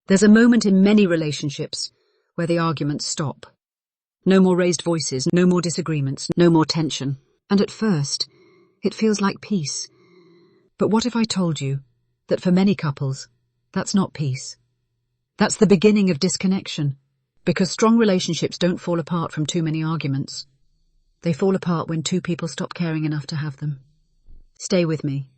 There's a moment in many relationships where the arguments stop. No more raised voices, no more disagreements, no more tension. And at first, it feels like peace. But what if I told you that for many couples, that's not peace? That's the beginning of disconnection, because strong relationships don't fall apart from too many arguments. They fall apart when two people stop caring enough to have them. Stay with me,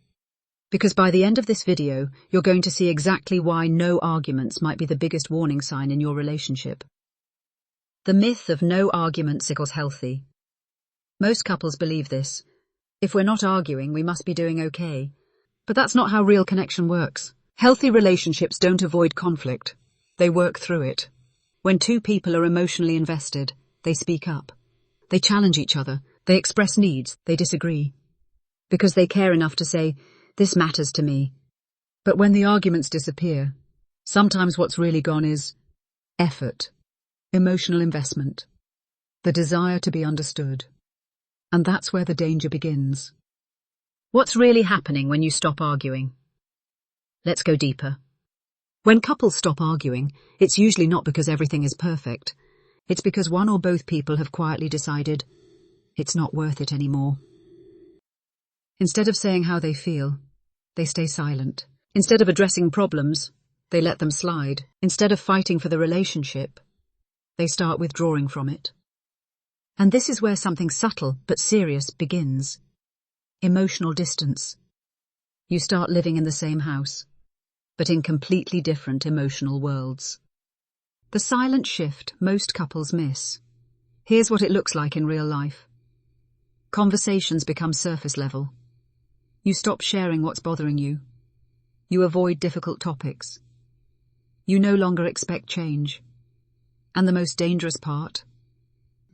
because by the end of this video, you're going to see exactly why no arguments might be the biggest warning sign in your relationship. The myth of no arguments equals healthy. Most couples believe this. If we're not arguing, we must be doing okay. But that's not how real connection works. Healthy relationships don't avoid conflict. They work through it. When two people are emotionally invested, they speak up. They challenge each other. They express needs. They disagree. Because they care enough to say, "This matters to me." But when the arguments disappear, sometimes what's really gone is effort, emotional investment, the desire to be understood. And that's where the danger begins. What's really happening when you stop arguing? Let's go deeper. When couples stop arguing, it's usually not because everything is perfect. It's because one or both people have quietly decided it's not worth it anymore. Instead of saying how they feel, they stay silent. Instead of addressing problems, they let them slide. Instead of fighting for the relationship, they start withdrawing from it. And this is where something subtle but serious begins. Emotional distance. You start living in the same house, but in completely different emotional worlds. The silent shift most couples miss. Here's what it looks like in real life. Conversations become surface level. You stop sharing what's bothering you. You avoid difficult topics. You no longer expect change. And the most dangerous part?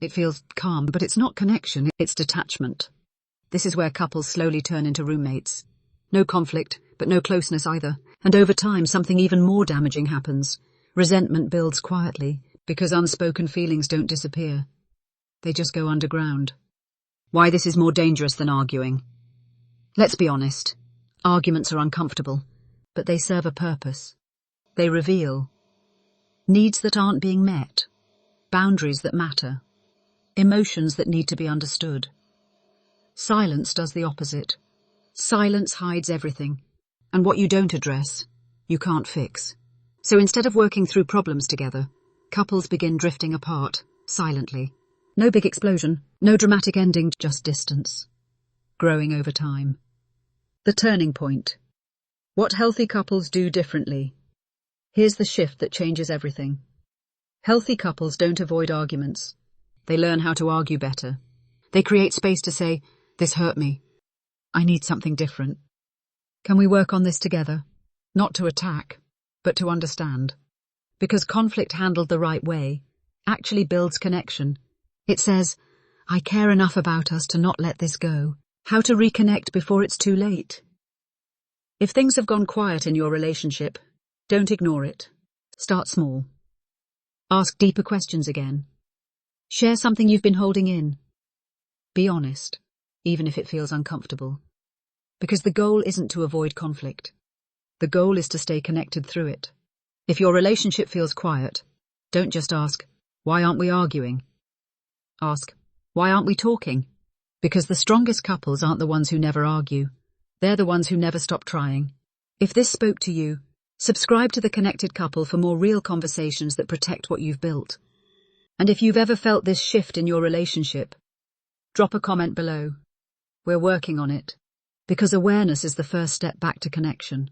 It feels calm, but it's not connection, it's detachment. This is where couples slowly turn into roommates. No conflict, but no closeness either. And over time, something even more damaging happens. Resentment builds quietly, because unspoken feelings don't disappear. They just go underground. Why this is more dangerous than arguing? Let's be honest. Arguments are uncomfortable, but they serve a purpose. They reveal needs that aren't being met, boundaries that matter, emotions that need to be understood. Silence does the opposite. Silence hides everything, and what you don't address, you can't fix. So instead of working through problems together, couples begin drifting apart, silently. No big explosion, no dramatic ending, just distance. Growing over time. The turning point. What healthy couples do differently. Here's the shift that changes everything. Healthy couples don't avoid arguments. They learn how to argue better. They create space to say, "This hurt me. I need something different. Can we work on this together?" Not to attack, but to understand. Because conflict handled the right way actually builds connection. It says, "I care enough about us to not let this go." How to reconnect before it's too late. If things have gone quiet in your relationship, don't ignore it. Start small. Ask deeper questions again. Share something you've been holding in. Be honest, even if it feels uncomfortable. Because the goal isn't to avoid conflict. The goal is to stay connected through it. If your relationship feels quiet, don't just ask, "Why aren't we arguing?" Ask, "Why aren't we talking?" Because the strongest couples aren't the ones who never argue. They're the ones who never stop trying. If this spoke to you, subscribe to The Connected Couple for more real conversations that protect what you've built. And if you've ever felt this shift in your relationship, drop a comment below. We're working on it. Because awareness is the first step back to connection.